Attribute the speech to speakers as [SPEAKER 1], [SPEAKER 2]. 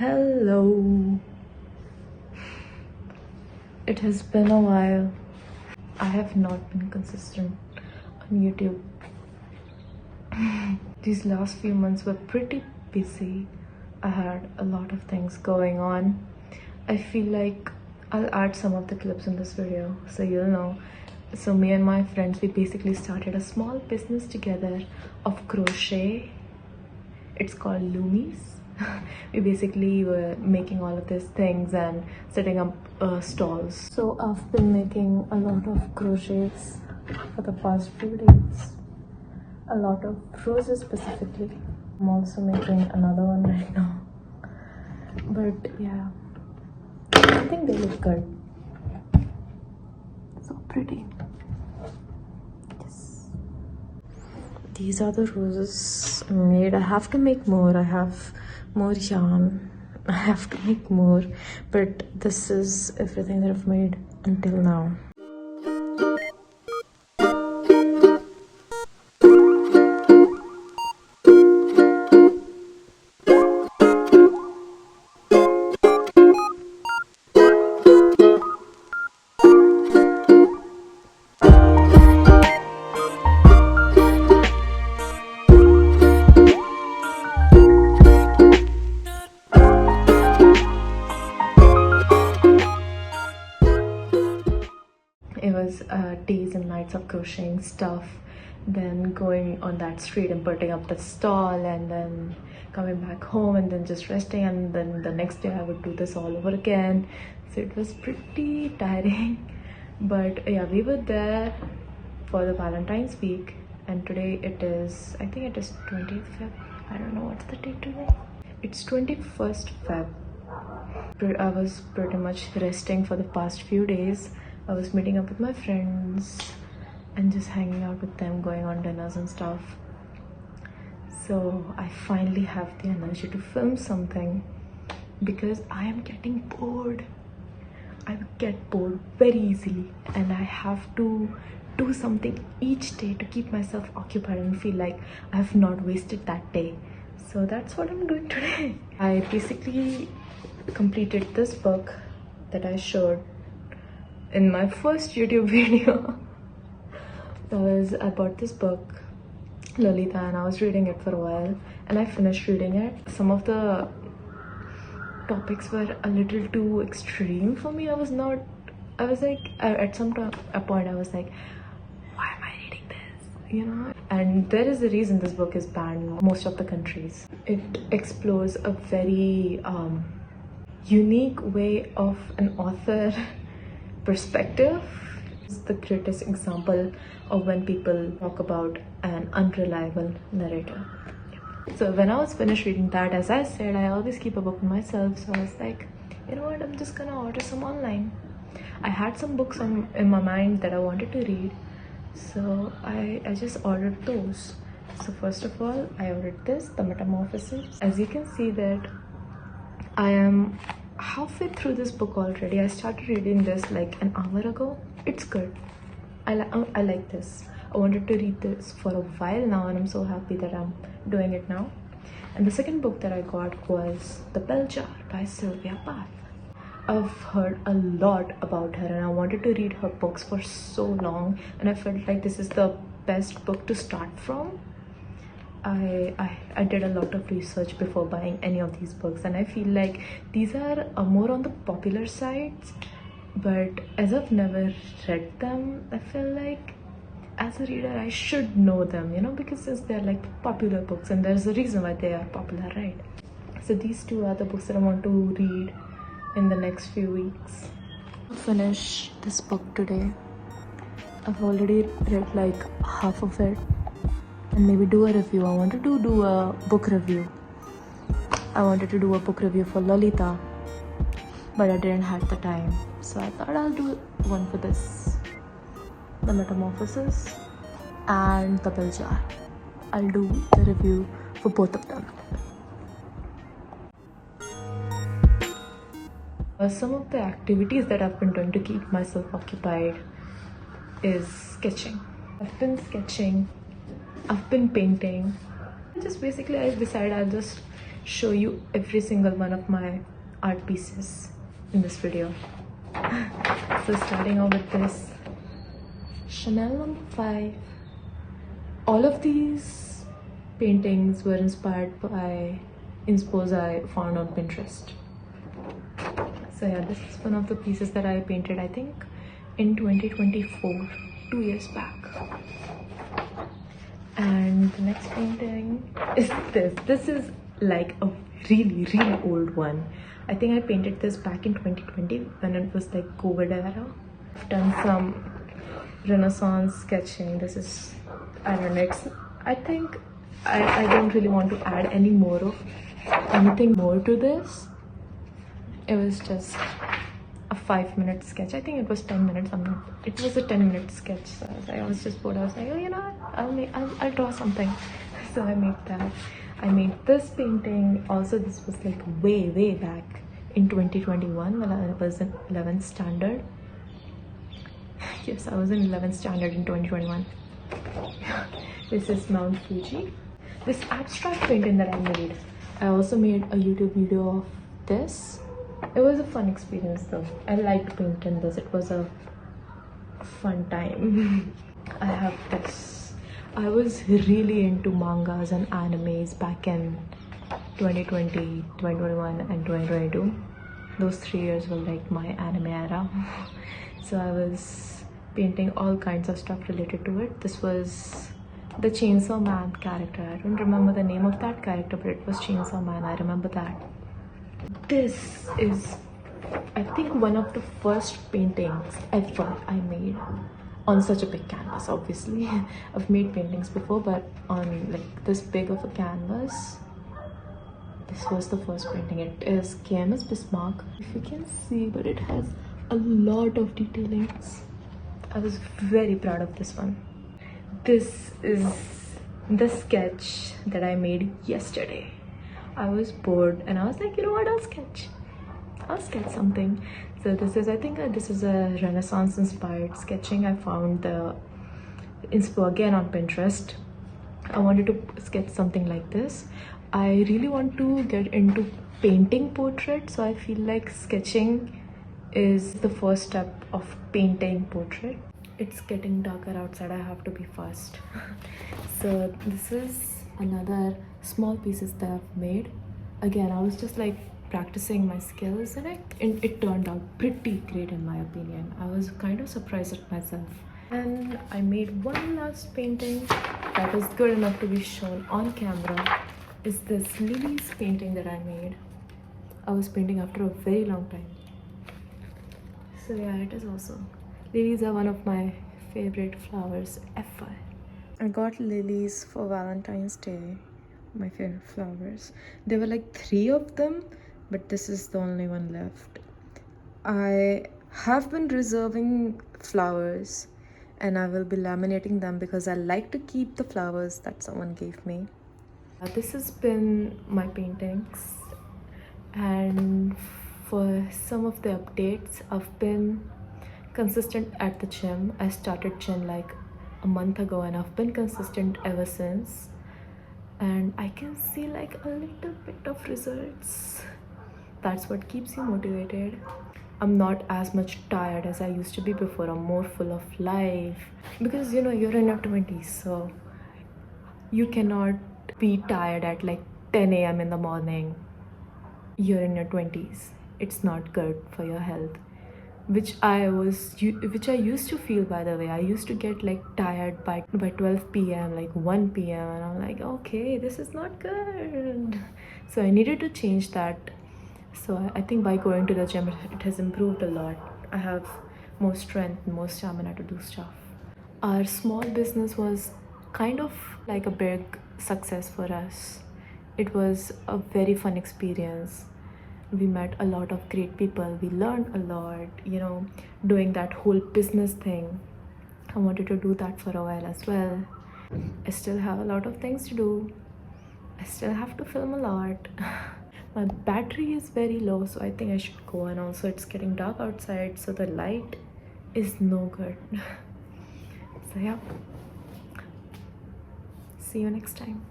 [SPEAKER 1] Hello. It has been a while. I have not been consistent on YouTube. These last few months were pretty busy. I had a lot of things going on. I feel like I'll add some of the clips in this video so you'll know. So me and my friends, we basically started a small business together of crochet. It's called Loomies. We basically were making all of these things and setting up stalls. So I've been making a lot of crochets for the past few days. A lot of roses specifically. I'm also making another one right now. But yeah, I think they look good. So pretty. Yes. These are the roses I made. I have to make more. I have more yarn. I have to make more. But this is everything that I've made until now. It was days and nights of crocheting stuff, then going on that street and putting up the stall, and then coming back home and then just resting, and then the next day I would do this all over again. So it was pretty tiring. But yeah, we were there for the Valentine's week, and today it is, I think it is 20th Feb. I don't know what's the date today. It's 21st Feb. I was pretty much resting for the past few days. I was meeting up with my friends and just hanging out with them, going on dinners and stuff. So I finally have the energy to film something because I am getting bored. I get bored very easily, and I have to do something each day to keep myself occupied and feel like I have not wasted that day. So that's what I'm doing today. I basically completed this book that I showed in my first YouTube video. I bought this book, Lolita, and I was reading it for a while, and I finished reading it. Some of the topics were a little too extreme for me. I was like, at a point I was like, why am I reading this, you know? And there is a reason this book is banned in most of the countries. It explores a very unique way of an author perspective. It's the greatest example of when people talk about an unreliable narrator. So when I was finished reading that, as I said, I always keep a book for myself. So I was like, you know what, I'm just gonna order some online. I had some books in my mind that I wanted to read, so I just ordered those. So first of all, I ordered this, The Metamorphosis. As you can see that I am halfway through this book already. I started reading this like an hour ago. It's good. I like this. I wanted to read this for a while now, and I'm so happy that I'm doing it now. And the second book that I got was The Bell Jar by Sylvia Plath. I've heard a lot about her, and I wanted to read her books for so long, and I felt like this is the best book to start from. I did a lot of research before buying any of these books, and I feel like these are more on the popular sides, but as I've never read them, I feel like as a reader I should know them, you know, because since they're like popular books, and there's a reason why they are popular, right? So these two are the books that I want to read in the next few weeks. I'll finish this book today. I've already read like half of it, and maybe do a review. I wanted to do a book review. I wanted to do a book review for Lolita, but I didn't have the time. So I thought I'll do one for this, The Metamorphosis and The Bell Jar. I'll do the review for both of them. Some of the activities that I've been doing to keep myself occupied is sketching. I've been sketching, I've been painting. Just basically I decided I'll just show you every single one of my art pieces in this video. So starting off with this Chanel number 5. All of these paintings were inspired by inspos I found on Pinterest. So yeah, this is one of the pieces that I painted, I think, in 2024, 2 years back. And the next painting is this. This is like a really old one. I think I painted this back in 2020 when it was like COVID era. I've done some Renaissance sketching. This is, I don't know, I think I don't really want to add anything more to this. It was just a 5-minute sketch. I think it was 10 minutes. It was a 10-minute sketch. So I was just bored. I was like, oh, you know what? I'll draw something. So I made that. I made this painting. Also, this was like way back in 2021 when I was in 11th standard. Yes, I was in 11th standard in 2021. This is Mount Fuji. This abstract painting that I made. I also made a YouTube video of this. It was a fun experience though. I liked painting this. It was a fun time. I have this. I was really into mangas and animes back in 2020, 2021 and 2022. Those 3 years were like my anime era. So I was painting all kinds of stuff related to it. This was the Chainsaw Man character. I don't remember the name of that character, but it was Chainsaw Man. I remember that. This is, I think, one of the first paintings ever I made on such a big canvas. Obviously I've made paintings before, but on like this big of a canvas, this was the first painting. It is KMS Bismarck, if you can see, but it has a lot of detailings. I was very proud of this one. This is the sketch that I made yesterday. I was bored and I was like, you know what, I'll sketch something. So this is, I think this is a Renaissance inspired sketching. I found the inspo again on Pinterest. I wanted to sketch something like this. I really want to get into painting portrait, so I feel like sketching is the first step of painting portrait. It's getting darker outside. I have to be fast. So this is another small pieces that I've made. Again, I was just like practicing my skills and it turned out pretty great in my opinion. I was kind of surprised at myself. And I made one last painting that is good enough to be shown on camera. Is this lilies painting that I made. I was painting after a very long time. So yeah, it is also. Lilies are one of my favorite flowers ever. I got lilies for Valentine's Day. My favorite flowers. There were like 3 of them, but this is the only one left. I have been reserving flowers and I will be laminating them because I like to keep the flowers that someone gave me. This has been my paintings, and for some of the updates, I've been consistent at the gym. I started gym like a month ago and I've been consistent ever since, and I can see like a little bit of results. That's what keeps you motivated. I'm not as much tired as I used to be before. I'm more full of life because you know you're in your 20s, so you cannot be tired at like 10 a.m. in the morning. You're in your 20s. It's not good for your health, which I used to feel, by the way. I used to get like tired by 12 p.m. like 1 p.m. and I'm like, okay, this is not good. So I needed to change that. So I think by going to the gym it has improved a lot. I have more strength, more stamina to do stuff. Our small business was kind of like a big success for us. It was a very fun experience. We met a lot of great people. We learned a lot, you know, doing that whole business thing. I wanted to do that for a while as well. I still have a lot of things to do. I still have to film a lot. My battery is very low, so I think I should go. And also it's getting dark outside, so the light is no good. So yeah, see you next time.